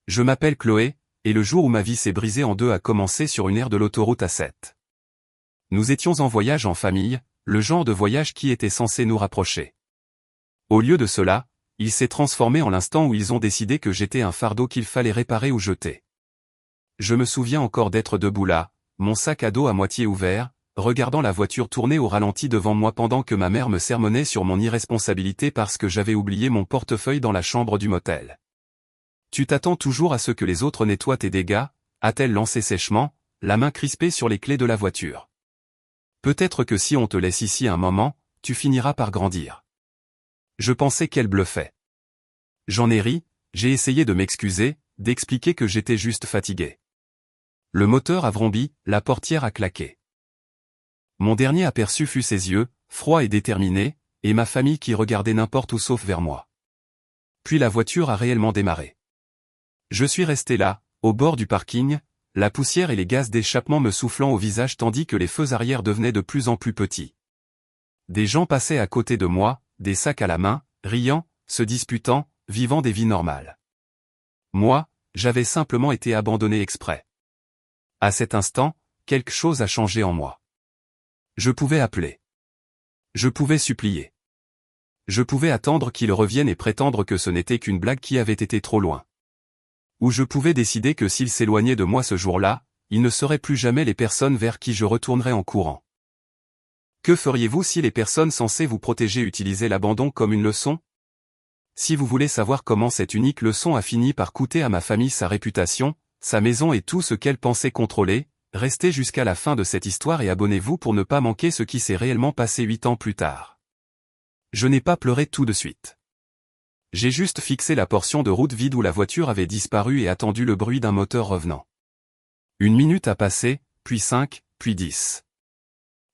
Je m'appelle Chloé, et le jour où ma vie s'est brisée en deux a commencé sur une aire de l'autoroute A7. Nous étions en voyage en famille, le genre de voyage qui était censé nous rapprocher. Au lieu de cela, il s'est transformé en l'instant où ils ont décidé que j'étais un fardeau qu'il fallait réparer ou jeter. Je me souviens encore d'être debout là, mon sac à dos à moitié ouvert, regardant la voiture tourner au ralenti devant moi pendant que ma mère me sermonnait sur mon irresponsabilité parce que j'avais oublié mon portefeuille dans la chambre du motel. « Tu t'attends toujours à ce que les autres nettoient tes dégâts ?» a-t-elle lancé sèchement, la main crispée sur les clés de la voiture. « Peut-être que si on te laisse ici un moment, tu finiras par grandir. » Je pensais qu'elle bluffait. J'en ai ri, j'ai essayé de m'excuser, d'expliquer que j'étais juste fatigué. Le moteur a vrombi, la portière a claqué. Mon dernier aperçu fut ses yeux, froids et déterminés, et ma famille qui regardait n'importe où sauf vers moi. Puis la voiture a réellement démarré. Je suis resté là, au bord du parking, la poussière et les gaz d'échappement me soufflant au visage tandis que les feux arrière devenaient de plus en plus petits. Des gens passaient à côté de moi, des sacs à la main, riant, se disputant, vivant des vies normales. Moi, j'avais simplement été abandonné exprès. À cet instant, quelque chose a changé en moi. Je pouvais appeler. Je pouvais supplier. Je pouvais attendre qu'il revienne et prétendre que ce n'était qu'une blague qui avait été trop loin. Ou je pouvais décider que s'il s'éloignait de moi ce jour-là, il ne serait plus jamais les personnes vers qui je retournerais en courant. Que feriez-vous si les personnes censées vous protéger utilisaient l'abandon comme une leçon? Si vous voulez savoir comment cette unique leçon a fini par coûter à ma famille sa réputation, sa maison et tout ce qu'elle pensait contrôler, restez jusqu'à la fin de cette histoire et abonnez-vous pour ne pas manquer ce qui s'est réellement passé 8 ans plus tard. Je n'ai pas pleuré tout de suite. J'ai juste fixé la portion de route vide où la voiture avait disparu et attendu le bruit d'un moteur revenant. 1 minute a passé, puis 5, puis 10.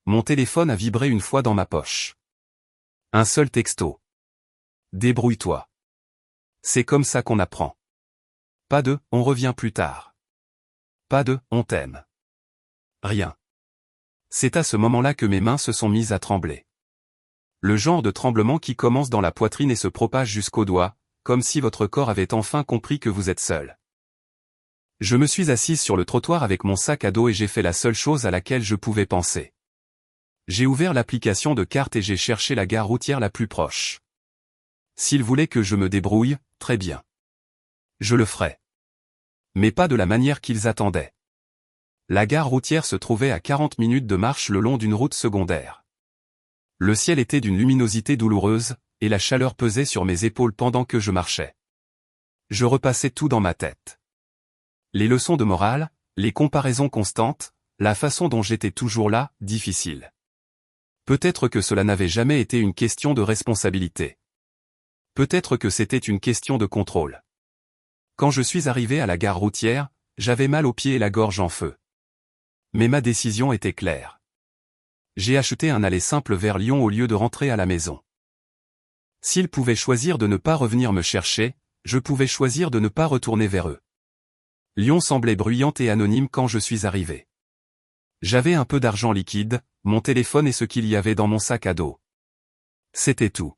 Mon téléphone a vibré une fois dans ma poche. Un seul texto. Débrouille-toi. C'est comme ça qu'on apprend. Pas de « on revient plus tard ». Pas de « on t'aime ». Rien. C'est à ce moment-là que mes mains se sont mises à trembler. Le genre de tremblement qui commence dans la poitrine et se propage jusqu'aux doigts, comme si votre corps avait enfin compris que vous êtes seul. Je me suis assise sur le trottoir avec mon sac à dos et j'ai fait la seule chose à laquelle je pouvais penser. J'ai ouvert l'application de carte et j'ai cherché la gare routière la plus proche. S'ils voulaient que je me débrouille, très bien. Je le ferais. Mais pas de la manière qu'ils attendaient. La gare routière se trouvait à 40 minutes de marche le long d'une route secondaire. Le ciel était d'une luminosité douloureuse, et la chaleur pesait sur mes épaules pendant que je marchais. Je repassais tout dans ma tête. Les leçons de morale, les comparaisons constantes, la façon dont j'étais toujours là, difficile. Peut-être que cela n'avait jamais été une question de responsabilité. Peut-être que c'était une question de contrôle. Quand je suis arrivé à la gare routière, j'avais mal aux pieds et la gorge en feu. Mais ma décision était claire. J'ai acheté un aller simple vers Lyon au lieu de rentrer à la maison. S'ils pouvaient choisir de ne pas revenir me chercher, je pouvais choisir de ne pas retourner vers eux. Lyon semblait bruyante et anonyme quand je suis arrivé. J'avais un peu d'argent liquide, mon téléphone et ce qu'il y avait dans mon sac à dos. C'était tout.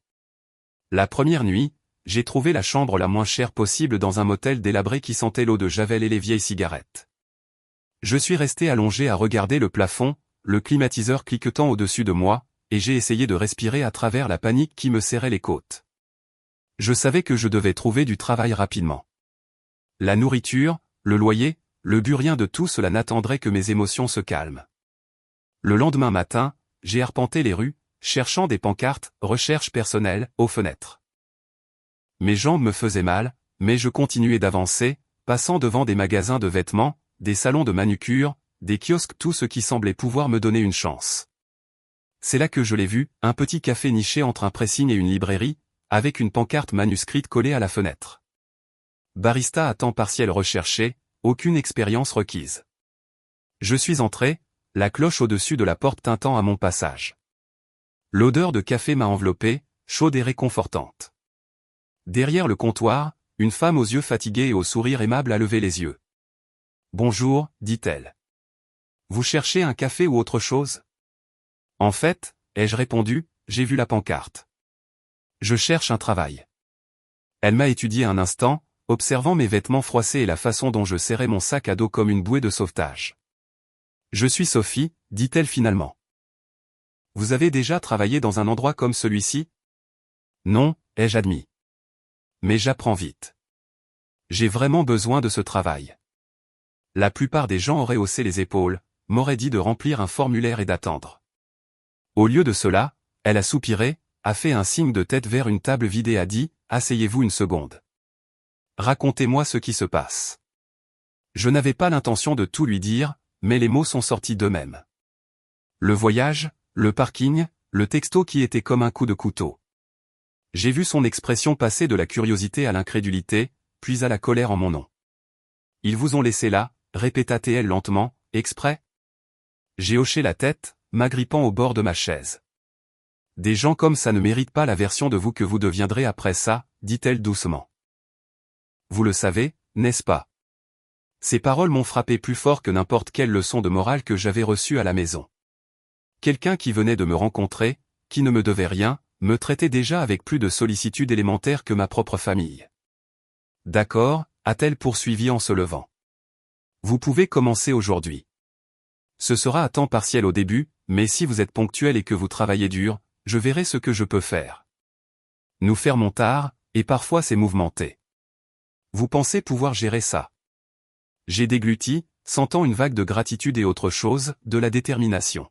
La première nuit, j'ai trouvé la chambre la moins chère possible dans un motel délabré qui sentait l'eau de javel et les vieilles cigarettes. Je suis resté allongé à regarder le plafond, le climatiseur cliquetant au-dessus de moi, et j'ai essayé de respirer à travers la panique qui me serrait les côtes. Je savais que je devais trouver du travail rapidement. La nourriture, le loyer, le but, rien de tout cela n'attendrait que mes émotions se calment. Le lendemain matin, j'ai arpenté les rues, cherchant des pancartes « Recherche personnelle » aux fenêtres. Mes jambes me faisaient mal, mais je continuais d'avancer, passant devant des magasins de vêtements, des salons de manucure, des kiosques, tout ce qui semblait pouvoir me donner une chance. C'est là que je l'ai vu, un petit café niché entre un pressing et une librairie, avec une pancarte manuscrite collée à la fenêtre. Barista à temps partiel recherché, aucune expérience requise. Je suis entré, la cloche au-dessus de la porte tintant à mon passage. L'odeur de café m'a enveloppé, chaude et réconfortante. Derrière le comptoir, une femme aux yeux fatigués et au sourire aimable a levé les yeux. « Bonjour », dit-elle. « Vous cherchez un café ou autre chose ?» En fait, ai-je répondu, j'ai vu la pancarte. Je cherche un travail. Elle m'a étudié un instant, observant mes vêtements froissés et la façon dont je serrais mon sac à dos comme une bouée de sauvetage. Je suis Sophie, dit-elle finalement. Vous avez déjà travaillé dans un endroit comme celui-ci? Non, ai-je admis. Mais j'apprends vite. J'ai vraiment besoin de ce travail. La plupart des gens auraient haussé les épaules, m'auraient dit de remplir un formulaire et d'attendre. Au lieu de cela, elle a soupiré, a fait un signe de tête vers une table vide et a dit, asseyez-vous une seconde. Racontez-moi ce qui se passe. Je n'avais pas l'intention de tout lui dire, mais les mots sont sortis d'eux-mêmes. Le voyage, le parking, le texto qui était comme un coup de couteau. J'ai vu son expression passer de la curiosité à l'incrédulité, puis à la colère en mon nom. Ils vous ont laissé là, répéta-t-elle lentement, exprès? J'ai hoché la tête, m'agrippant au bord de ma chaise. Des gens comme ça ne méritent pas la version de vous que vous deviendrez après ça, dit-elle doucement. Vous le savez, n'est-ce pas? Ces paroles m'ont frappé plus fort que n'importe quelle leçon de morale que j'avais reçue à la maison. Quelqu'un qui venait de me rencontrer, qui ne me devait rien, me traitait déjà avec plus de sollicitude élémentaire que ma propre famille. D'accord, a-t-elle poursuivi en se levant. Vous pouvez commencer aujourd'hui. Ce sera à temps partiel au début, mais si vous êtes ponctuel et que vous travaillez dur, je verrai ce que je peux faire. Nous fermons tard, et parfois c'est mouvementé. Vous pensez pouvoir gérer ça? J'ai dégluti, sentant une vague de gratitude et autre chose, de la détermination.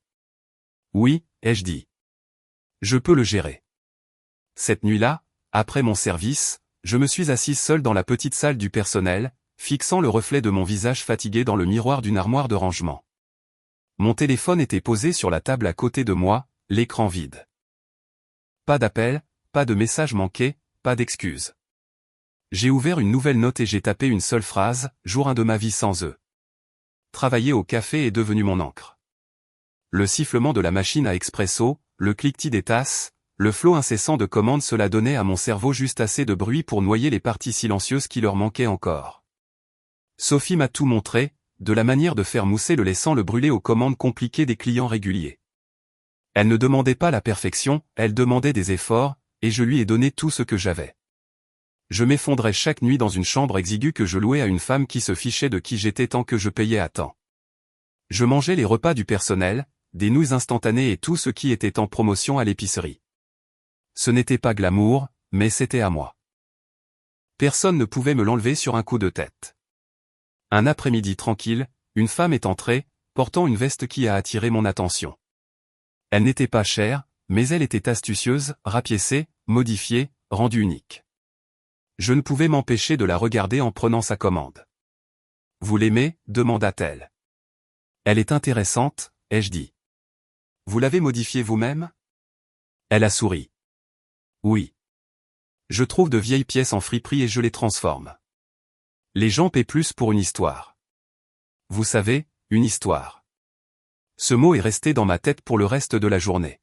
Oui, ai-je dit. Je peux le gérer. Cette nuit-là, après mon service, je me suis assise seule dans la petite salle du personnel, fixant le reflet de mon visage fatigué dans le miroir d'une armoire de rangement. Mon téléphone était posé sur la table à côté de moi, l'écran vide. Pas d'appel, pas de message manqué, pas d'excuses. J'ai ouvert une nouvelle note et j'ai tapé une seule phrase, jour 1 de ma vie sans eux. Travailler au café est devenu mon encre. Le sifflement de la machine à expresso, le cliquetis des tasses, le flot incessant de commandes, cela donnait à mon cerveau juste assez de bruit pour noyer les parties silencieuses qui leur manquaient encore. Sophie m'a tout montré, de la manière de faire mousser le lait sans le brûler aux commandes compliquées des clients réguliers. Elle ne demandait pas la perfection, elle demandait des efforts, et je lui ai donné tout ce que j'avais. Je m'effondrais chaque nuit dans une chambre exiguë que je louais à une femme qui se fichait de qui j'étais tant que je payais à temps. Je mangeais les repas du personnel, des nouilles instantanées et tout ce qui était en promotion à l'épicerie. Ce n'était pas glamour, mais c'était à moi. Personne ne pouvait me l'enlever sur un coup de tête. Un après-midi tranquille, une femme est entrée, portant une veste qui a attiré mon attention. Elle n'était pas chère, mais elle était astucieuse, rapiécée, modifiée, rendue unique. Je ne pouvais m'empêcher de la regarder en prenant sa commande. « Vous l'aimez » demanda-t-elle. « Elle est intéressante » ai-je dit. « Vous l'avez modifiée vous-même » Elle a souri. « Oui. Je trouve de vieilles pièces en friperie et je les transforme. Les gens paient plus pour une histoire. Vous savez, une histoire. » Ce mot est resté dans ma tête pour le reste de la journée.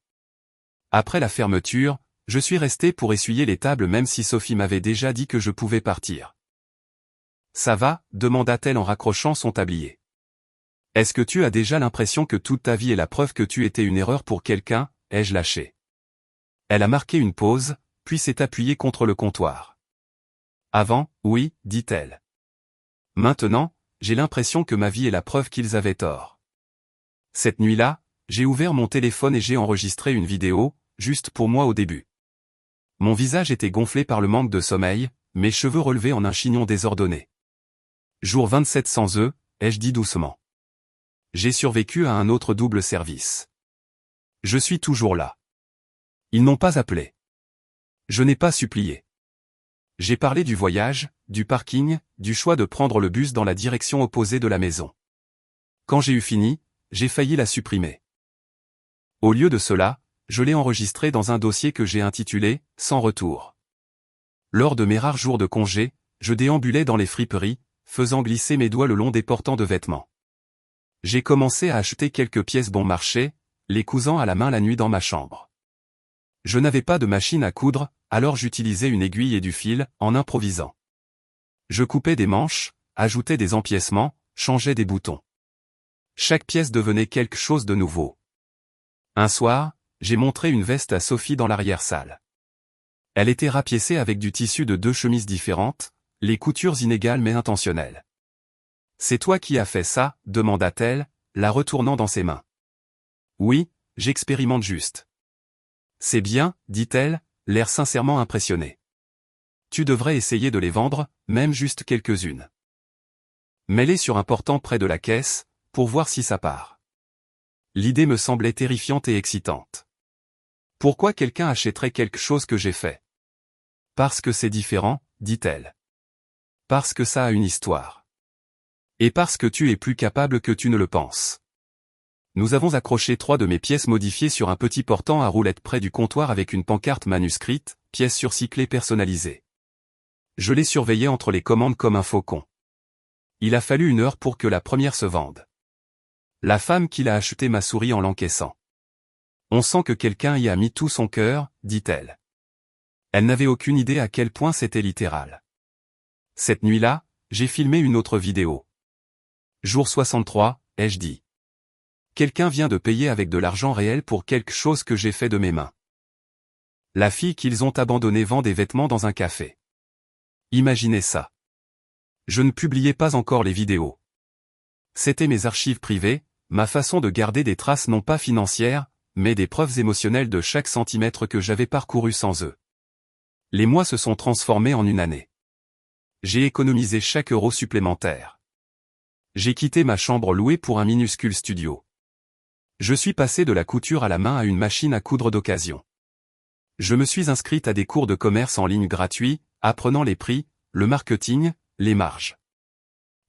Après la fermeture, je suis resté pour essuyer les tables même si Sophie m'avait déjà dit que je pouvais partir. « Ça va » demanda-t-elle en raccrochant son tablier. « Est-ce que tu as déjà l'impression que toute ta vie est la preuve que tu étais une erreur pour quelqu'un » ai-je lâché. Elle a marqué une pause, puis s'est appuyée contre le comptoir. « Avant, oui » dit-elle. « Maintenant, j'ai l'impression que ma vie est la preuve qu'ils avaient tort. » Cette nuit-là, j'ai ouvert mon téléphone et j'ai enregistré une vidéo, juste pour moi au début. Mon visage était gonflé par le manque de sommeil, mes cheveux relevés en un chignon désordonné. Jour 27 sans eux, ai-je dit doucement. J'ai survécu à un autre double service. Je suis toujours là. Ils n'ont pas appelé. Je n'ai pas supplié. J'ai parlé du voyage, du parking, du choix de prendre le bus dans la direction opposée de la maison. Quand j'ai eu fini, j'ai failli la supprimer. Au lieu de cela, je l'ai enregistré dans un dossier que j'ai intitulé « Sans retour ». Lors de mes rares jours de congé, je déambulais dans les friperies, faisant glisser mes doigts le long des portants de vêtements. J'ai commencé à acheter quelques pièces bon marché, les cousant à la main la nuit dans ma chambre. Je n'avais pas de machine à coudre, alors j'utilisais une aiguille et du fil, en improvisant. Je coupais des manches, ajoutais des empiècements, changeais des boutons. Chaque pièce devenait quelque chose de nouveau. Un soir, j'ai montré une veste à Sophie dans l'arrière-salle. Elle était rapiécée avec du tissu de 2 chemises différentes, Les coutures inégales mais intentionnelles. C'est toi qui as fait ça, demanda-t-elle, la retournant dans ses mains. Oui, j'expérimente juste. C'est bien, dit-elle, l'air sincèrement impressionné. Tu devrais essayer de les vendre, même juste quelques-unes. Mets-les sur un portant près de la caisse, pour voir si ça part. L'idée me semblait terrifiante et excitante. Pourquoi quelqu'un achèterait quelque chose que j'ai fait? Parce que c'est différent, dit-elle. Parce que ça a une histoire. Et parce que tu es plus capable que tu ne le penses. Nous avons accroché 3 de mes pièces modifiées sur un petit portant à roulettes près du comptoir avec une pancarte manuscrite, pièces surcyclées personnalisées. Je l'ai surveillé entre les commandes comme un faucon. Il a fallu 1 heure pour que la première se vende. La femme qui l'a achetée m'a souri en l'encaissant. On sent que quelqu'un y a mis tout son cœur, dit-elle. Elle n'avait aucune idée à quel point c'était littéral. Cette nuit-là, j'ai filmé une autre vidéo. Jour 63, ai-je dit. Quelqu'un vient de payer avec de l'argent réel pour quelque chose que j'ai fait de mes mains. La fille qu'ils ont abandonnée vend des vêtements dans un café. Imaginez ça. Je ne publiais pas encore les vidéos. C'était mes archives privées, ma façon de garder des traces non pas financières, mais des preuves émotionnelles de chaque centimètre que j'avais parcouru sans eux. Les mois se sont transformés en 1 année. J'ai économisé chaque euro supplémentaire. J'ai quitté ma chambre louée pour un minuscule studio. Je suis passé de la couture à la main à une machine à coudre d'occasion. Je me suis inscrite à des cours de commerce en ligne gratuits, apprenant les prix, le marketing, les marges.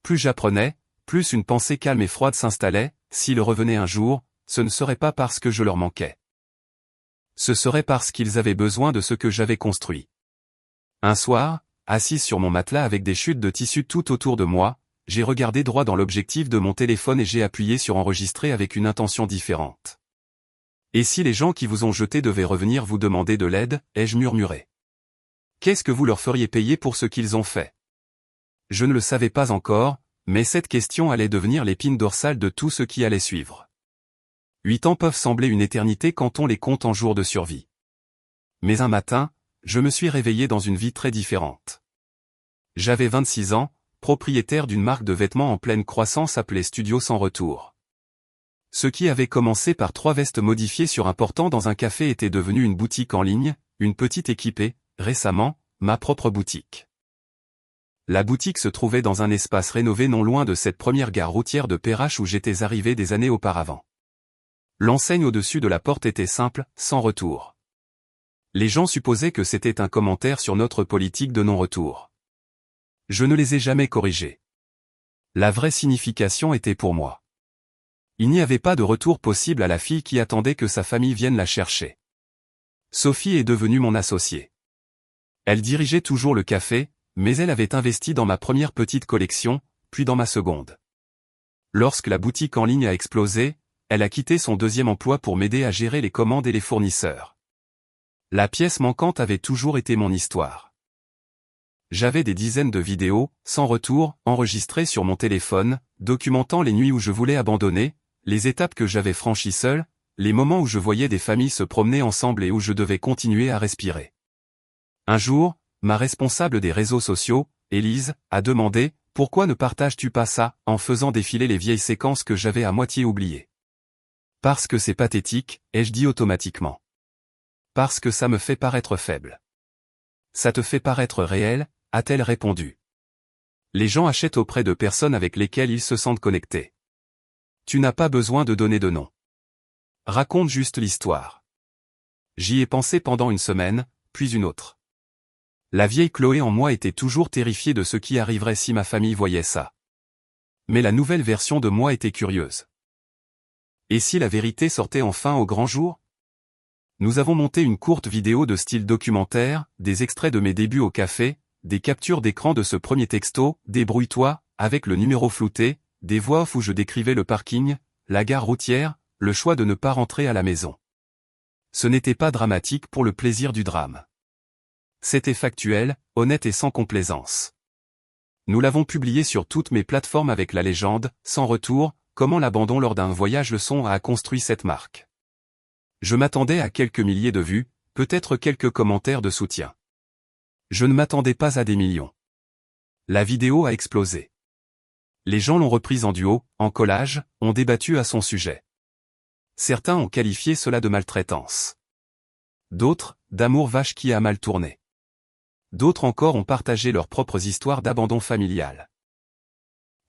Plus j'apprenais, plus une pensée calme et froide s'installait, s'ils revenaient un jour, ce ne serait pas parce que je leur manquais. Ce serait parce qu'ils avaient besoin de ce que j'avais construit. Un soir, assise sur mon matelas avec des chutes de tissu tout autour de moi, j'ai regardé droit dans l'objectif de mon téléphone et j'ai appuyé sur enregistrer avec une intention différente. Et si les gens qui vous ont jeté devaient revenir vous demander de l'aide, ai-je murmuré. Qu'est-ce que vous leur feriez payer pour ce qu'ils ont fait? Je ne le savais pas encore, mais cette question allait devenir l'épine dorsale de tout ce qui allait suivre. 8 ans peuvent sembler une éternité quand on les compte en jours de survie. Mais un matin, je me suis réveillé dans une vie très différente. J'avais 26 ans, propriétaire d'une marque de vêtements en pleine croissance appelée Studio Sans Retour. Ce qui avait commencé par 3 vestes modifiées sur un portant dans un café était devenu une boutique en ligne, une petite équipée, récemment, ma propre boutique. La boutique se trouvait dans un espace rénové non loin de cette première gare routière de Perrache où j'étais arrivé des années auparavant. L'enseigne au-dessus de la porte était simple, sans retour. Les gens supposaient que c'était un commentaire sur notre politique de non-retour. Je ne les ai jamais corrigés. La vraie signification était pour moi. Il n'y avait pas de retour possible à la fille qui attendait que sa famille vienne la chercher. Sophie est devenue mon associée. Elle dirigeait toujours le café, mais elle avait investi dans ma première petite collection, puis dans ma seconde. Lorsque la boutique en ligne a explosé, elle a quitté son 2e emploi pour m'aider à gérer les commandes et les fournisseurs. La pièce manquante avait toujours été mon histoire. J'avais des dizaines de vidéos, sans retour, enregistrées sur mon téléphone, documentant les nuits où je voulais abandonner, les étapes que j'avais franchies seul, les moments où je voyais des familles se promener ensemble et où je devais continuer à respirer. Un jour, ma responsable des réseaux sociaux, Élise, a demandé « Pourquoi ne partages-tu pas ça ?» en faisant défiler les vieilles séquences que j'avais à moitié oubliées. « Parce que c'est pathétique », ai-je dit automatiquement. « Parce que ça me fait paraître faible. »« Ça te fait paraître réel ?» a-t-elle répondu. Les gens achètent auprès de personnes avec lesquelles ils se sentent connectés. Tu n'as pas besoin de donner de nom. Raconte juste l'histoire. J'y ai pensé pendant 1 semaine, puis une autre. La vieille Chloé en moi était toujours terrifiée de ce qui arriverait si ma famille voyait ça. Mais la nouvelle version de moi était curieuse. Et si la vérité sortait enfin au grand jour? Nous avons monté une courte vidéo de style documentaire, des extraits de mes débuts au café, des captures d'écran de ce premier texto, débrouille-toi, avec le numéro flouté, des voix off où je décrivais le parking, la gare routière, le choix de ne pas rentrer à la maison. Ce n'était pas dramatique pour le plaisir du drame. C'était factuel, honnête et sans complaisance. Nous l'avons publié sur toutes mes plateformes avec la légende, sans retour, comment l'abandon lors d'un voyage leçon a construit cette marque. Je m'attendais à quelques milliers de vues, peut-être quelques commentaires de soutien. Je ne m'attendais pas à des millions. La vidéo a explosé. Les gens l'ont reprise en duo, en collage, ont débattu à son sujet. Certains ont qualifié cela de maltraitance. D'autres, d'amour vache qui a mal tourné. D'autres encore ont partagé leurs propres histoires d'abandon familial.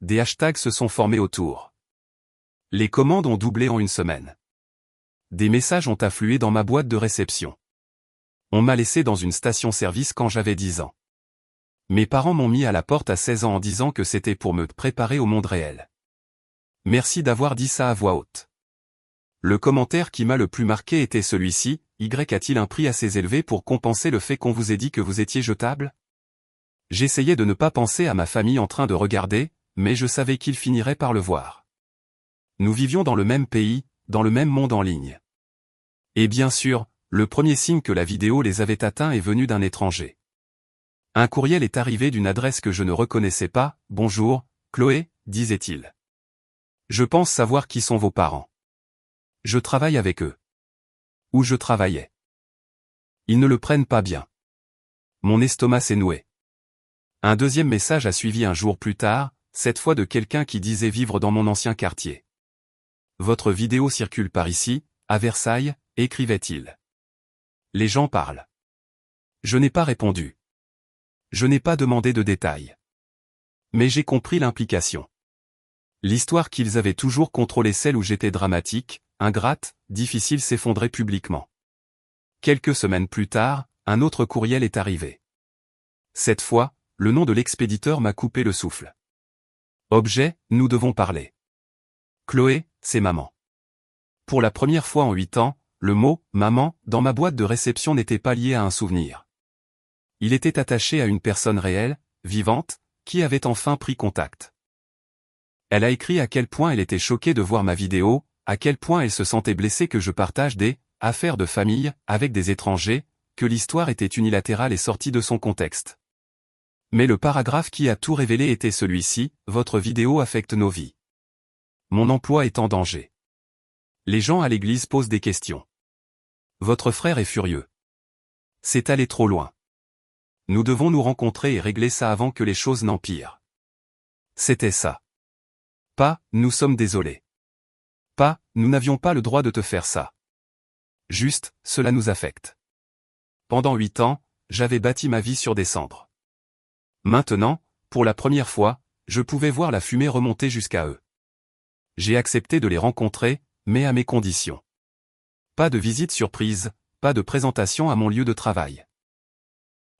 Des hashtags se sont formés autour. Les commandes ont doublé en une semaine. Des messages ont afflué dans ma boîte de réception. On m'a laissé dans une station-service quand j'avais 10 ans. Mes parents m'ont mis à la porte à 16 ans en disant que c'était pour me préparer au monde réel. Merci d'avoir dit ça à voix haute. Le commentaire qui m'a le plus marqué était celui-ci: Y a-t-il un prix assez élevé pour compenser le fait qu'on vous ait dit que vous étiez jetable? J'essayais de ne pas penser à ma famille en train de regarder, mais je savais qu'ils finiraient par le voir. Nous vivions dans le même pays, dans le même monde en ligne. Et bien sûr, le premier signe que la vidéo les avait atteints est venu d'un étranger. Un courriel est arrivé d'une adresse que je ne reconnaissais pas. « Bonjour, Chloé », disait-il. Je pense savoir qui sont vos parents. Je travaille avec eux. Ou je travaillais. Ils ne le prennent pas bien. Mon estomac s'est noué. Un deuxième message a suivi un jour plus tard, cette fois de quelqu'un qui disait vivre dans mon ancien quartier. Votre vidéo circule par ici, à Versailles, écrivait-il. Les gens parlent. Je n'ai pas répondu. Je n'ai pas demandé de détails. Mais j'ai compris l'implication. L'histoire qu'ils avaient toujours contrôlée, celle où j'étais dramatique, ingrate, difficile, s'effondrait publiquement. Quelques semaines plus tard, un autre courriel est arrivé. Cette fois, le nom de l'expéditeur m'a coupé le souffle. Objet, nous devons parler. Chloé, c'est maman. Pour la première fois en 8 ans, le mot « maman » dans ma boîte de réception n'était pas lié à un souvenir. Il était attaché à une personne réelle, vivante, qui avait enfin pris contact. Elle a écrit à quel point elle était choquée de voir ma vidéo, à quel point elle se sentait blessée que je partage des « affaires de famille » avec des étrangers, que l'histoire était unilatérale et sortie de son contexte. Mais le paragraphe qui a tout révélé était celui-ci: votre vidéo affecte nos vies. Mon emploi est en danger. Les gens à l'église posent des questions. Votre frère est furieux. C'est allé trop loin. Nous devons nous rencontrer et régler ça avant que les choses n'empirent. C'était ça. Pas, nous sommes désolés. Pas, nous n'avions pas le droit de te faire ça. Juste, cela nous affecte. Pendant 8 ans, j'avais bâti ma vie sur des cendres. Maintenant, pour la première fois, je pouvais voir la fumée remonter jusqu'à eux. J'ai accepté de les rencontrer, mais à mes conditions. Pas de visite surprise, pas de présentation à mon lieu de travail.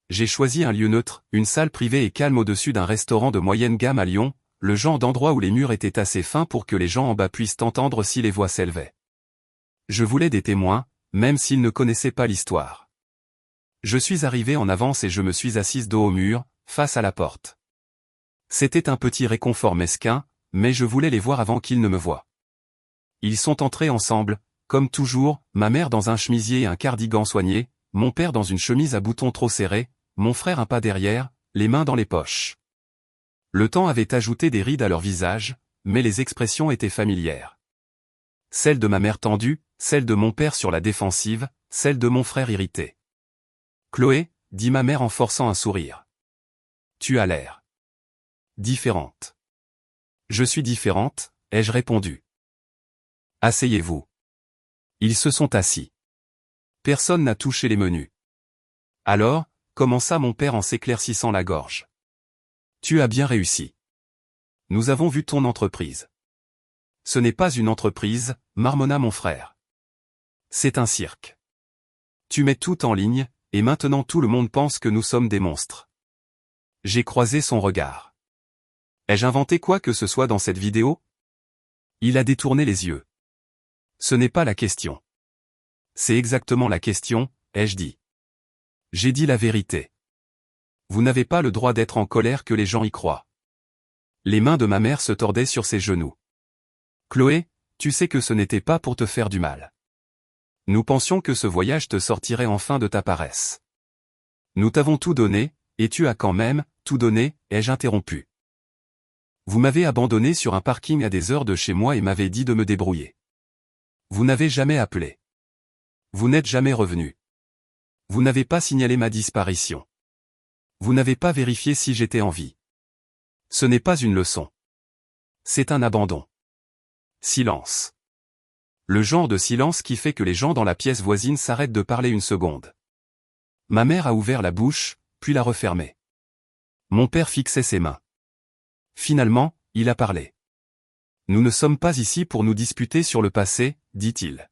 J'ai choisi un lieu neutre, une salle privée et calme au-dessus d'un restaurant de moyenne gamme à Lyon, le genre d'endroit où les murs étaient assez fins pour que les gens en bas puissent entendre si les voix s'élevaient. Je voulais des témoins, même s'ils ne connaissaient pas l'histoire. Je suis arrivé en avance et je me suis assise dos au mur, face à la porte. C'était un petit réconfort mesquin, mais je voulais les voir avant qu'ils ne me voient. Ils sont entrés ensemble, comme toujours, ma mère dans un chemisier et un cardigan soigné, mon père dans une chemise à boutons trop serrés, mon frère un pas derrière, les mains dans les poches. Le temps avait ajouté des rides à leur visage, mais les expressions étaient familières. Celle de ma mère tendue, celle de mon père sur la défensive, celle de mon frère irrité. Chloé, dit ma mère en forçant un sourire. Tu as l'air différente. Je suis différente, ai-je répondu. Asseyez-vous. Ils se sont assis. Personne n'a touché les menus. Alors, commença mon père en s'éclaircissant la gorge. Tu as bien réussi. Nous avons vu ton entreprise. Ce n'est pas une entreprise, marmonna mon frère. C'est un cirque. Tu mets tout en ligne, et maintenant tout le monde pense que nous sommes des monstres. J'ai croisé son regard. Ai-je inventé quoi que ce soit dans cette vidéo? Il a détourné les yeux. Ce n'est pas la question. C'est exactement la question, ai-je dit. J'ai dit la vérité. Vous n'avez pas le droit d'être en colère que les gens y croient. Les mains de ma mère se tordaient sur ses genoux. Chloé, tu sais que ce n'était pas pour te faire du mal. Nous pensions que ce voyage te sortirait enfin de ta paresse. Nous t'avons tout donné, et tu as quand même tout donné, ai-je interrompu. Vous m'avez abandonné sur un parking à des heures de chez moi et m'avez dit de me débrouiller. Vous n'avez jamais appelé. Vous n'êtes jamais revenu. Vous n'avez pas signalé ma disparition. Vous n'avez pas vérifié si j'étais en vie. Ce n'est pas une leçon. C'est un abandon. Silence. Le genre de silence qui fait que les gens dans la pièce voisine s'arrêtent de parler une seconde. Ma mère a ouvert la bouche, puis l'a refermée. Mon père fixait ses mains. Finalement, il a parlé. Nous ne sommes pas ici pour nous disputer sur le passé, dit-il.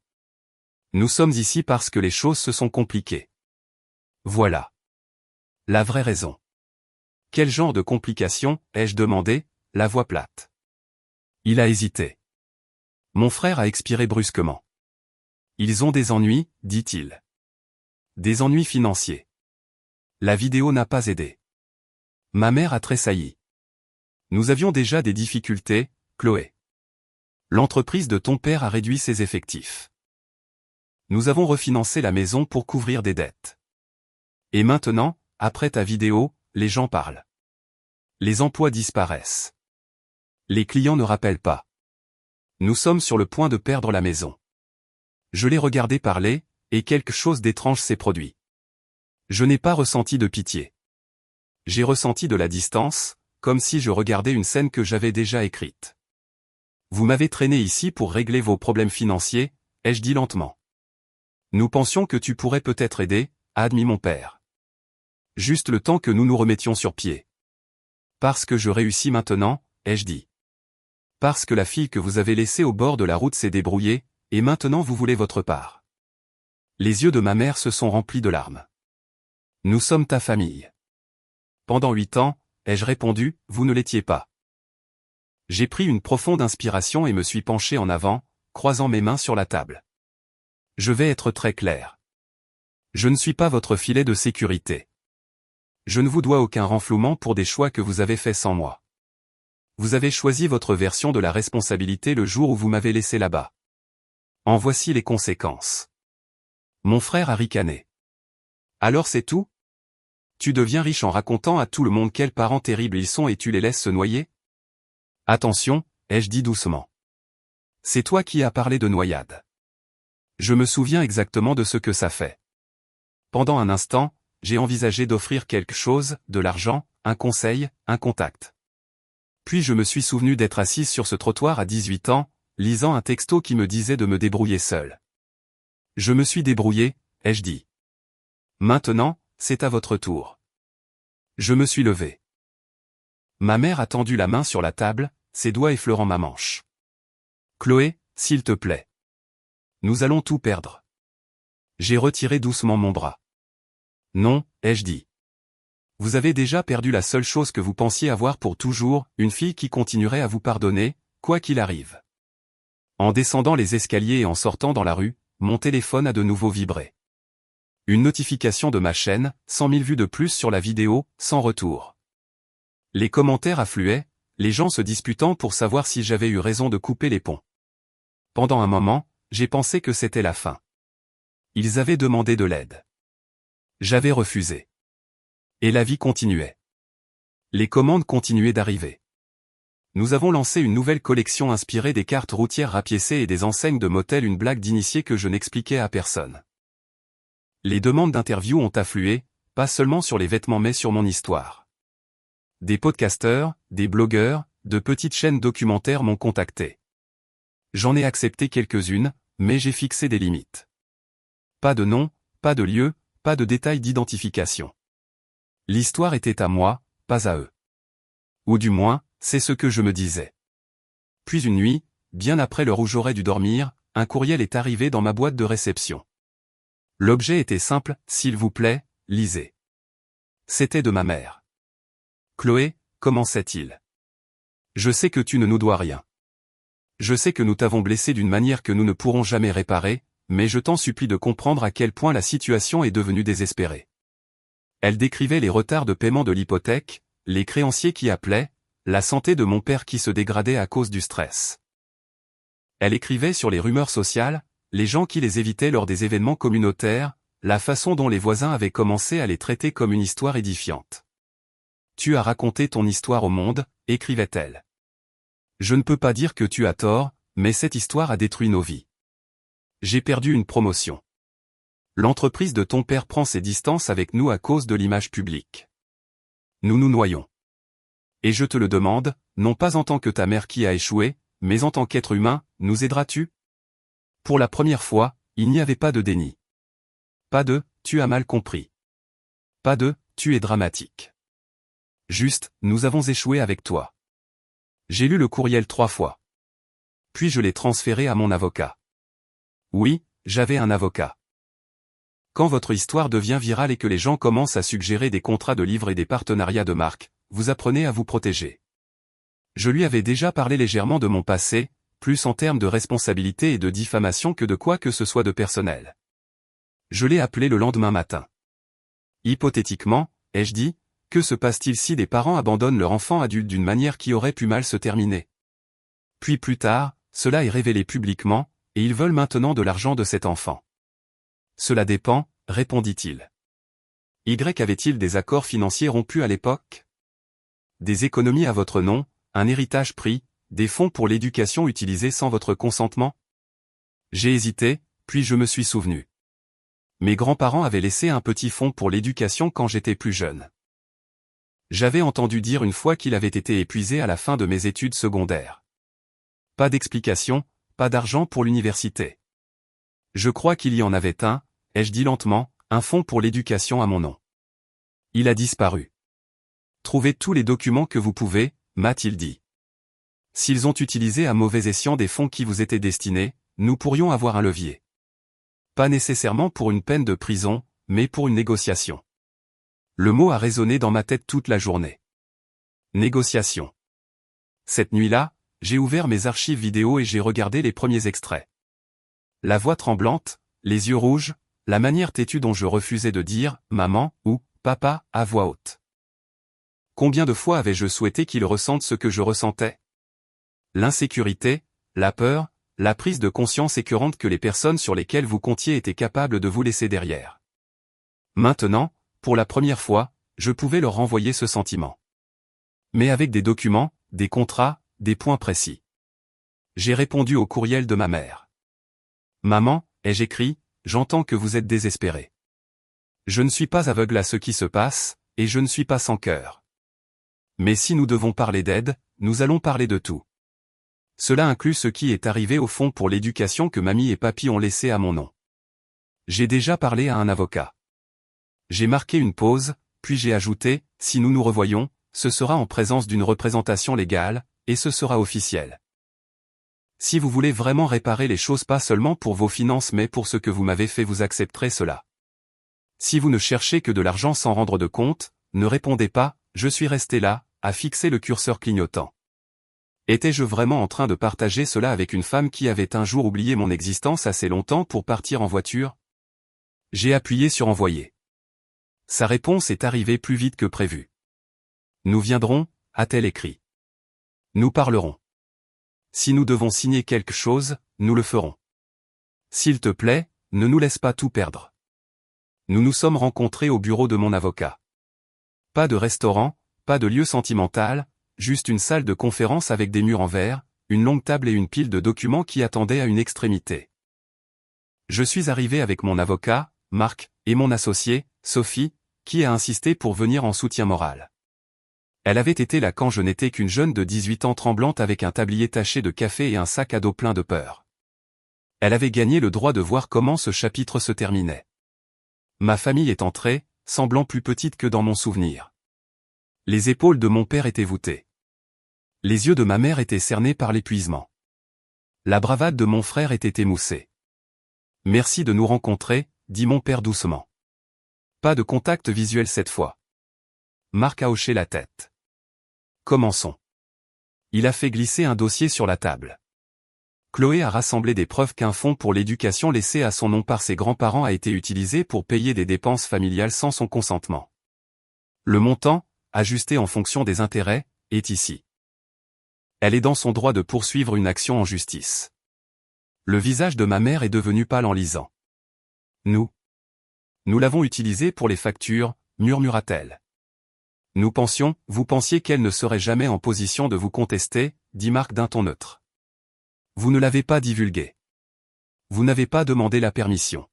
Nous sommes ici parce que les choses se sont compliquées. Voilà. La vraie raison. Quel genre de complications, ai-je demandé, la voix plate. Il a hésité. Mon frère a expiré brusquement. Ils ont des ennuis, dit-il. Des ennuis financiers. La vidéo n'a pas aidé. Ma mère a tressailli. Nous avions déjà des difficultés, Chloé. L'entreprise de ton père a réduit ses effectifs. Nous avons refinancé la maison pour couvrir des dettes. Et maintenant, après ta vidéo, les gens parlent. Les emplois disparaissent. Les clients ne rappellent pas. Nous sommes sur le point de perdre la maison. Je l'ai regardé parler, et quelque chose d'étrange s'est produit. Je n'ai pas ressenti de pitié. J'ai ressenti de la distance, comme si je regardais une scène que j'avais déjà écrite. Vous m'avez traîné ici pour régler vos problèmes financiers, ai-je dit lentement. Nous pensions que tu pourrais peut-être aider, a admis mon père. Juste le temps que nous nous remettions sur pied. Parce que je réussis maintenant, ai-je dit. Parce que la fille que vous avez laissée au bord de la route s'est débrouillée, et maintenant vous voulez votre part. Les yeux de ma mère se sont remplis de larmes. Nous sommes ta famille. Pendant 8 ans, ai-je répondu, vous ne l'étiez pas. J'ai pris une profonde inspiration et me suis penché en avant, croisant mes mains sur la table. Je vais être très clair. Je ne suis pas votre filet de sécurité. Je ne vous dois aucun renflouement pour des choix que vous avez faits sans moi. Vous avez choisi votre version de la responsabilité le jour où vous m'avez laissé là-bas. En voici les conséquences. Mon frère a ricané. Alors c'est tout? Tu deviens riche en racontant à tout le monde quels parents terribles ils sont et tu les laisses se noyer? Attention, ai-je dit doucement. C'est toi qui as parlé de noyade. Je me souviens exactement de ce que ça fait. Pendant un instant, j'ai envisagé d'offrir quelque chose, de l'argent, un conseil, un contact. Puis je me suis souvenu d'être assise sur ce trottoir à 18 ans, lisant un texto qui me disait de me débrouiller seule. Je me suis débrouillé, ai-je dit. Maintenant, c'est à votre tour. Je me suis levé. Ma mère a tendu la main sur la table, ses doigts effleurant ma manche. Chloé, s'il te plaît. Nous allons tout perdre. J'ai retiré doucement mon bras. Non, ai-je dit. Vous avez déjà perdu la seule chose que vous pensiez avoir pour toujours, une fille qui continuerait à vous pardonner, quoi qu'il arrive. En descendant les escaliers et en sortant dans la rue, mon téléphone a de nouveau vibré. Une notification de ma chaîne, 100 000 vues de plus sur la vidéo, sans retour. Les commentaires affluaient, les gens se disputant pour savoir si j'avais eu raison de couper les ponts. Pendant un moment, j'ai pensé que c'était la fin. Ils avaient demandé de l'aide. J'avais refusé. Et la vie continuait. Les commandes continuaient d'arriver. Nous avons lancé une nouvelle collection inspirée des cartes routières rapiécées et des enseignes de motels, une blague d'initié que je n'expliquais à personne. Les demandes d'interview ont afflué, pas seulement sur les vêtements mais sur mon histoire. Des podcasteurs, des blogueurs, de petites chaînes documentaires m'ont contacté. J'en ai accepté quelques-unes, mais j'ai fixé des limites. Pas de nom, pas de lieu, pas de détails d'identification. L'histoire était à moi, pas à eux. Ou du moins, c'est ce que je me disais. Puis une nuit, bien après l'heure où j'aurais dû dormir, un courriel est arrivé dans ma boîte de réception. L'objet était simple, s'il vous plaît, lisez. C'était de ma mère. Chloé, commençait-il. Je sais que tu ne nous dois rien. Je sais que nous t'avons blessé d'une manière que nous ne pourrons jamais réparer, mais je t'en supplie de comprendre à quel point la situation est devenue désespérée. Elle décrivait les retards de paiement de l'hypothèque, les créanciers qui appelaient, la santé de mon père qui se dégradait à cause du stress. Elle écrivait sur les rumeurs sociales, les gens qui les évitaient lors des événements communautaires, la façon dont les voisins avaient commencé à les traiter comme une histoire édifiante. Tu as raconté ton histoire au monde, écrivait-elle. Je ne peux pas dire que tu as tort, mais cette histoire a détruit nos vies. J'ai perdu une promotion. L'entreprise de ton père prend ses distances avec nous à cause de l'image publique. Nous nous noyons. Et je te le demande, non pas en tant que ta mère qui a échoué, mais en tant qu'être humain, nous aideras-tu? Pour la première fois, il n'y avait pas de déni. Pas de « tu as mal compris ». Pas de « tu es dramatique ». Juste, nous avons échoué avec toi. J'ai lu le courriel 3 fois. Puis je l'ai transféré à mon avocat. Oui, j'avais un avocat. Quand votre histoire devient virale et que les gens commencent à suggérer des contrats de livres et des partenariats de marque, vous apprenez à vous protéger. Je lui avais déjà parlé légèrement de mon passé, plus en termes de responsabilité et de diffamation que de quoi que ce soit de personnel. Je l'ai appelé le lendemain matin. Hypothétiquement, ai-je dit, que se passe-t-il si des parents abandonnent leur enfant adulte d'une manière qui aurait pu mal se terminer? Puis plus tard, cela est révélé publiquement, et ils veulent maintenant de l'argent de cet enfant. Cela dépend, répondit-il. Y avait-il des accords financiers rompus à l'époque? Des économies à votre nom, un héritage pris, des fonds pour l'éducation utilisés sans votre consentement? J'ai hésité, puis je me suis souvenu. Mes grands-parents avaient laissé un petit fonds pour l'éducation quand j'étais plus jeune. J'avais entendu dire une fois qu'il avait été épuisé à la fin de mes études secondaires. Pas d'explication, pas d'argent pour l'université. Je crois qu'il y en avait un, ai-je dit lentement, un fonds pour l'éducation à mon nom. Il a disparu. Trouvez tous les documents que vous pouvez, m'a-t-il dit. S'ils ont utilisé à mauvais escient des fonds qui vous étaient destinés, nous pourrions avoir un levier. Pas nécessairement pour une peine de prison, mais pour une négociation. Le mot a résonné dans ma tête toute la journée. Négociation. Cette nuit-là, j'ai ouvert mes archives vidéo et j'ai regardé les premiers extraits. La voix tremblante, les yeux rouges, la manière têtue dont je refusais de dire « maman » ou « papa » à voix haute. Combien de fois avais-je souhaité qu'ils ressentent ce que je ressentais? L'insécurité, la peur, la prise de conscience écœurante que les personnes sur lesquelles vous comptiez étaient capables de vous laisser derrière. Maintenant, pour la première fois, je pouvais leur renvoyer ce sentiment. Mais avec des documents, des contrats, des points précis. J'ai répondu au courriel de ma mère. Maman, ai-je écrit, j'entends que vous êtes désespérée. Je ne suis pas aveugle à ce qui se passe, et je ne suis pas sans cœur. Mais si nous devons parler d'aide, nous allons parler de tout. Cela inclut ce qui est arrivé au fond pour l'éducation que mamie et papy ont laissé à mon nom. J'ai déjà parlé à un avocat. J'ai marqué une pause, puis j'ai ajouté, si nous nous revoyons, ce sera en présence d'une représentation légale, et ce sera officiel. Si vous voulez vraiment réparer les choses pas seulement pour vos finances mais pour ce que vous m'avez fait, vous accepterez cela. Si vous ne cherchez que de l'argent sans rendre de compte, ne répondez pas, je suis resté là, à fixer le curseur clignotant. Étais-je vraiment en train de partager cela avec une femme qui avait un jour oublié mon existence assez longtemps pour partir en voiture? J'ai appuyé sur envoyer. Sa réponse est arrivée plus vite que prévu. Nous viendrons, a-t-elle écrit. Nous parlerons. Si nous devons signer quelque chose, nous le ferons. S'il te plaît, ne nous laisse pas tout perdre. Nous nous sommes rencontrés au bureau de mon avocat. Pas de restaurant, pas de lieu sentimental, juste une salle de conférence avec des murs en verre, une longue table et une pile de documents qui attendaient à une extrémité. Je suis arrivé avec mon avocat, Marc, et mon associé, Sophie, qui a insisté pour venir en soutien moral. Elle avait été là quand je n'étais qu'une jeune de 18 ans tremblante avec un tablier taché de café et un sac à dos plein de peur. Elle avait gagné le droit de voir comment ce chapitre se terminait. Ma famille est entrée, semblant plus petite que dans mon souvenir. Les épaules de mon père étaient voûtées. Les yeux de ma mère étaient cernés par l'épuisement. La bravade de mon frère était émoussée. Merci de nous rencontrer, dit mon père doucement. Pas de contact visuel cette fois. Marc a hoché la tête. Commençons. Il a fait glisser un dossier sur la table. Chloé a rassemblé des preuves qu'un fonds pour l'éducation laissé à son nom par ses grands-parents a été utilisé pour payer des dépenses familiales sans son consentement. Le montant, ajusté en fonction des intérêts, est ici. Elle est dans son droit de poursuivre une action en justice. Le visage de ma mère est devenu pâle en lisant. Nous l'avons utilisé pour les factures, murmura-t-elle. Nous pensions, vous pensiez qu'elle ne serait jamais en position de vous contester, dit Marc d'un ton neutre. Vous ne l'avez pas divulgué. Vous n'avez pas demandé la permission.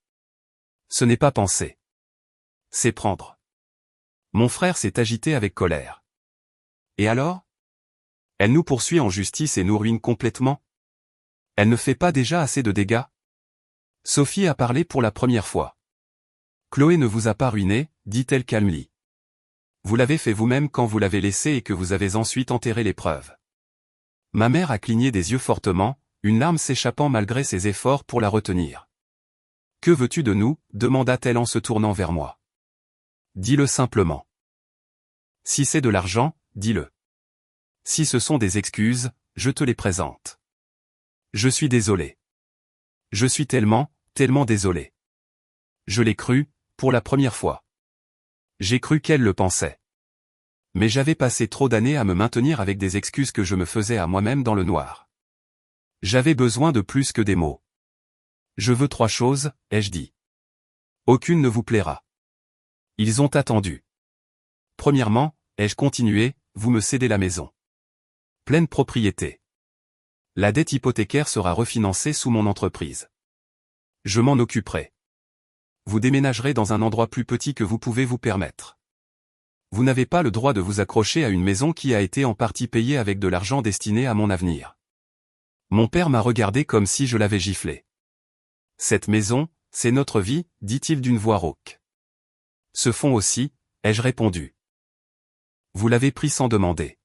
Ce n'est pas penser. C'est prendre. Mon frère s'est agité avec colère. Et alors? Elle nous poursuit en justice et nous ruine complètement? Elle ne fait pas déjà assez de dégâts? Sophie a parlé pour la première fois. Chloé ne vous a pas ruiné, dit-elle calmement. Vous l'avez fait vous-même quand vous l'avez laissé et que vous avez ensuite enterré les preuves. Ma mère a cligné des yeux fortement, une larme s'échappant malgré ses efforts pour la retenir. Que veux-tu de nous? Demanda-t-elle en se tournant vers moi. Dis-le simplement. Si c'est de l'argent, dis-le. Si ce sont des excuses, je te les présente. Je suis désolé. Je suis tellement désolé. Je l'ai cru, pour la première fois. J'ai cru qu'elle le pensait. Mais j'avais passé trop d'années à me maintenir avec des excuses que je me faisais à moi-même dans le noir. J'avais besoin de plus que des mots. Je veux 3 choses, ai-je dit. Aucune ne vous plaira. Ils ont attendu. Premièrement, ai-je continué, vous me cédez la maison. Pleine propriété. La dette hypothécaire sera refinancée sous mon entreprise. Je m'en occuperai. Vous déménagerez dans un endroit plus petit que vous pouvez vous permettre. Vous n'avez pas le droit de vous accrocher à une maison qui a été en partie payée avec de l'argent destiné à mon avenir. Mon père m'a regardé comme si je l'avais giflé. Cette maison, c'est notre vie, dit-il d'une voix rauque. Ce fonds aussi, ai-je répondu. Vous l'avez pris sans demander.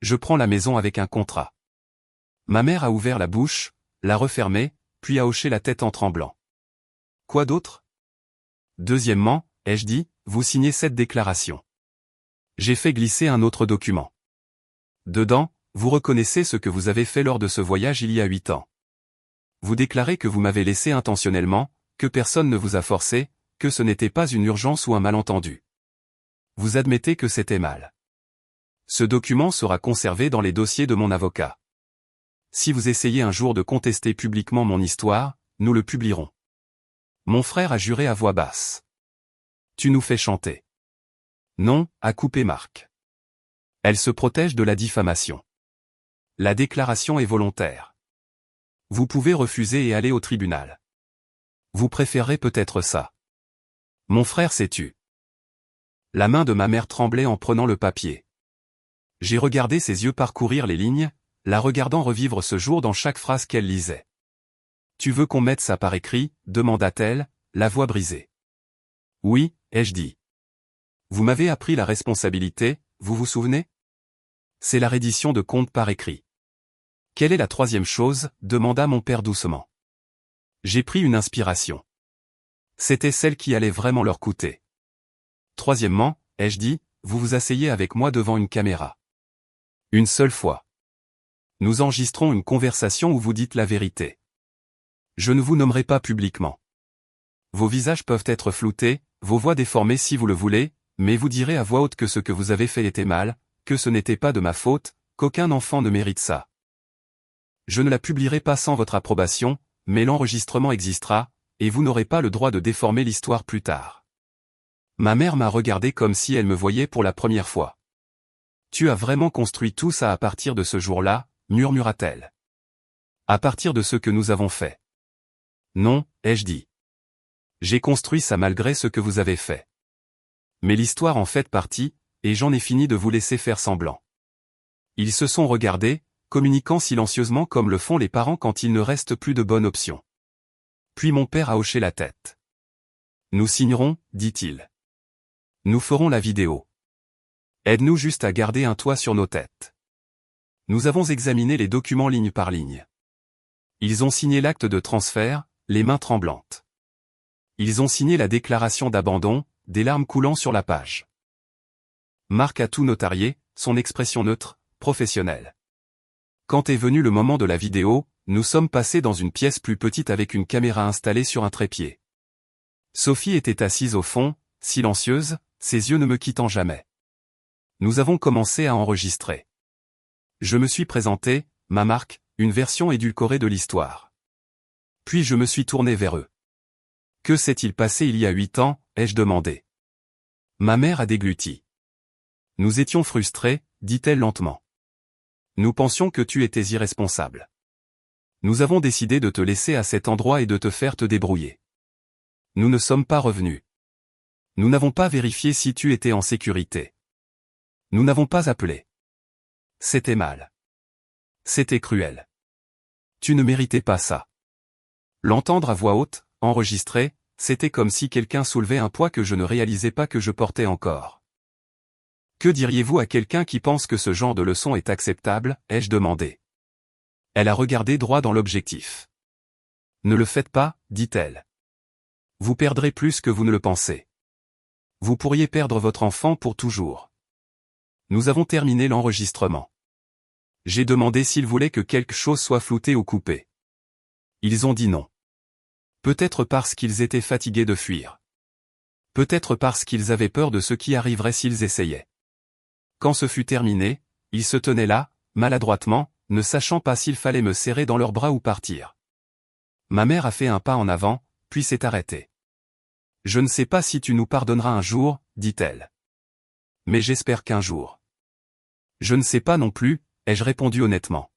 Je prends la maison avec un contrat. Ma mère a ouvert la bouche, l'a refermée, puis a hoché la tête en tremblant. Quoi d'autre? Deuxièmement, ai-je dit, vous signez cette déclaration. J'ai fait glisser un autre document. Dedans, vous reconnaissez ce que vous avez fait lors de ce voyage il y a 8 ans. Vous déclarez que vous m'avez laissé intentionnellement, que personne ne vous a forcé, que ce n'était pas une urgence ou un malentendu. Vous admettez que c'était mal. Ce document sera conservé dans les dossiers de mon avocat. Si vous essayez un jour de contester publiquement mon histoire, nous le publierons. Mon frère a juré à voix basse. Tu nous fais chanter. Non, a coupé Marc. Elle se protège de la diffamation. La déclaration est volontaire. Vous pouvez refuser et aller au tribunal. Vous préférez peut-être ça. Mon frère s'est tu. La main de ma mère tremblait en prenant le papier. J'ai regardé ses yeux parcourir les lignes, la regardant revivre ce jour dans chaque phrase qu'elle lisait. Tu veux qu'on mette ça par écrit, demanda-t-elle, la voix brisée. Oui, ai-je dit. Vous m'avez appris la responsabilité, vous vous souvenez? C'est la reddition de comptes par écrit. Quelle est la 3e chose? Demanda mon père doucement. J'ai pris une inspiration. C'était celle qui allait vraiment leur coûter. Troisièmement, ai-je dit, vous vous asseyez avec moi devant une caméra. Une seule fois. Nous enregistrons une conversation où vous dites la vérité. Je ne vous nommerai pas publiquement. Vos visages peuvent être floutés, vos voix déformées si vous le voulez, mais vous direz à voix haute que ce que vous avez fait était mal, que ce n'était pas de ma faute, qu'aucun enfant ne mérite ça. Je ne la publierai pas sans votre approbation, mais l'enregistrement existera, et vous n'aurez pas le droit de déformer l'histoire plus tard. Ma mère m'a regardé comme si elle me voyait pour la première fois. Tu as vraiment construit tout ça à partir de ce jour-là, murmura-t-elle. À partir de ce que nous avons fait. Non, ai-je dit. J'ai construit ça malgré ce que vous avez fait. Mais l'histoire en fait partie, et j'en ai fini de vous laisser faire semblant. Ils se sont regardés, communiquant silencieusement comme le font les parents quand il ne reste plus de bonne option. Puis mon père a hoché la tête. Nous signerons, dit-il. Nous ferons la vidéo. Aide-nous juste à garder un toit sur nos têtes. Nous avons examiné les documents ligne par ligne. Ils ont signé l'acte de transfert, les mains tremblantes. Ils ont signé la déclaration d'abandon, des larmes coulant sur la page. Marc a tout notarié, son expression neutre, professionnelle. Quand est venu le moment de la vidéo, nous sommes passés dans une pièce plus petite avec une caméra installée sur un trépied. Sophie était assise au fond, silencieuse, ses yeux ne me quittant jamais. Nous avons commencé à enregistrer. Je me suis présenté, ma marque, une version édulcorée de l'histoire. Puis je me suis tourné vers eux. Que s'est-il passé il y a 8 ans, ai-je demandé. Ma mère a dégluti. Nous étions frustrés, dit-elle lentement. Nous pensions que tu étais irresponsable. Nous avons décidé de te laisser à cet endroit et de te faire te débrouiller. Nous ne sommes pas revenus. Nous n'avons pas vérifié si tu étais en sécurité. Nous n'avons pas appelé. C'était mal. C'était cruel. Tu ne méritais pas ça. L'entendre à voix haute, enregistré, c'était comme si quelqu'un soulevait un poids que je ne réalisais pas que je portais encore. Que diriez-vous à quelqu'un qui pense que ce genre de leçon est acceptable, ai-je demandé. Elle a regardé droit dans l'objectif. Ne le faites pas, dit-elle. Vous perdrez plus que vous ne le pensez. Vous pourriez perdre votre enfant pour toujours. Nous avons terminé l'enregistrement. J'ai demandé s'ils voulaient que quelque chose soit flouté ou coupé. Ils ont dit non. Peut-être parce qu'ils étaient fatigués de fuir. Peut-être parce qu'ils avaient peur de ce qui arriverait s'ils essayaient. Quand ce fut terminé, ils se tenaient là, maladroitement, ne sachant pas s'il fallait me serrer dans leurs bras ou partir. Ma mère a fait un pas en avant, puis s'est arrêtée. « Je ne sais pas si tu nous pardonneras un jour, dit-elle. Mais j'espère qu'un jour. Je ne sais pas non plus, ai-je répondu honnêtement.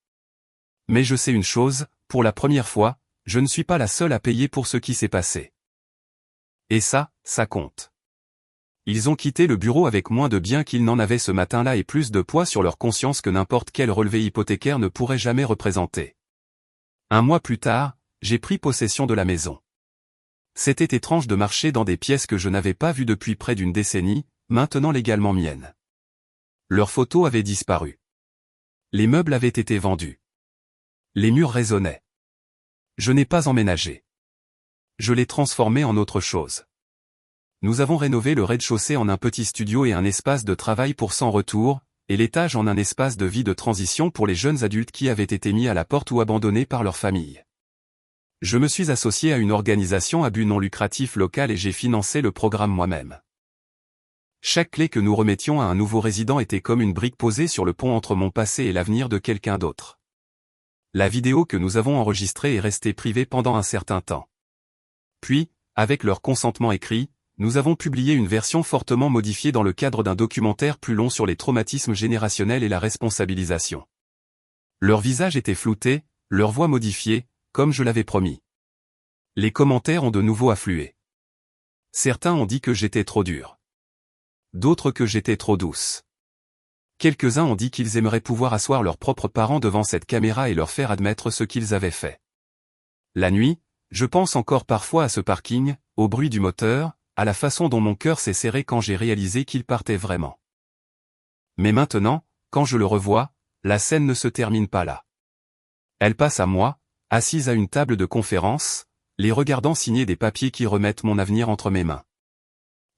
Mais je sais une chose, pour la première fois, je ne suis pas la seule à payer pour ce qui s'est passé. Et ça compte. Ils ont quitté le bureau avec moins de biens qu'ils n'en avaient ce matin-là et plus de poids sur leur conscience que n'importe quel relevé hypothécaire ne pourrait jamais représenter. Un mois plus tard, j'ai pris possession de la maison. C'était étrange de marcher dans des pièces que je n'avais pas vues depuis près d'une décennie, maintenant légalement miennes. Leurs photos avaient disparu. Les meubles avaient été vendus. Les murs résonnaient. Je n'ai pas emménagé. Je l'ai transformé en autre chose. Nous avons rénové le rez-de-chaussée en un petit studio et un espace de travail pour sans retour, et l'étage en un espace de vie de transition pour les jeunes adultes qui avaient été mis à la porte ou abandonnés par leur famille. Je me suis associé à une organisation à but non lucratif locale et j'ai financé le programme moi-même. Chaque clé que nous remettions à un nouveau résident était comme une brique posée sur le pont entre mon passé et l'avenir de quelqu'un d'autre. La vidéo que nous avons enregistrée est restée privée pendant un certain temps. Puis, avec leur consentement écrit, nous avons publié une version fortement modifiée dans le cadre d'un documentaire plus long sur les traumatismes générationnels et la responsabilisation. Leur visage était flouté, leur voix modifiée, comme je l'avais promis. Les commentaires ont de nouveau afflué. Certains ont dit que j'étais trop dure. D'autres que j'étais trop douce. Quelques-uns ont dit qu'ils aimeraient pouvoir asseoir leurs propres parents devant cette caméra et leur faire admettre ce qu'ils avaient fait. La nuit, je pense encore parfois à ce parking, au bruit du moteur, à la façon dont mon cœur s'est serré quand j'ai réalisé qu'il partait vraiment. Mais maintenant, quand je le revois, la scène ne se termine pas là. Elle passe à moi, assise à une table de conférence, les regardant signer des papiers qui remettent mon avenir entre mes mains.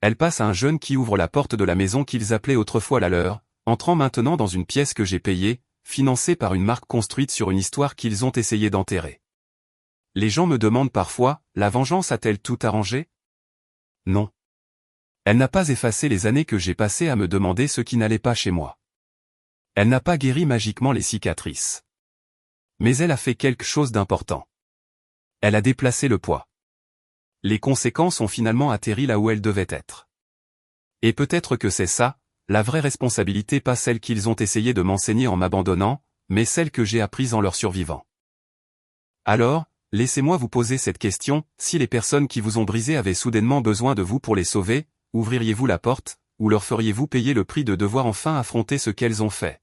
Elle passe à un jeune qui ouvre la porte de la maison qu'ils appelaient autrefois la leur, entrant maintenant dans une pièce que j'ai payée, financée par une marque construite sur une histoire qu'ils ont essayé d'enterrer. Les gens me demandent parfois, la vengeance a-t-elle tout arrangé? Non. Elle n'a pas effacé les années que j'ai passées à me demander ce qui n'allait pas chez moi. Elle n'a pas guéri magiquement les cicatrices. Mais elle a fait quelque chose d'important. Elle a déplacé le poids. Les conséquences ont finalement atterri là où elles devaient être. Et peut-être que c'est ça, la vraie responsabilité, pas celle qu'ils ont essayé de m'enseigner en m'abandonnant, mais celle que j'ai apprise en leur survivant. Alors, laissez-moi vous poser cette question, si les personnes qui vous ont brisé avaient soudainement besoin de vous pour les sauver, ouvririez-vous la porte, ou leur feriez-vous payer le prix de devoir enfin affronter ce qu'elles ont fait?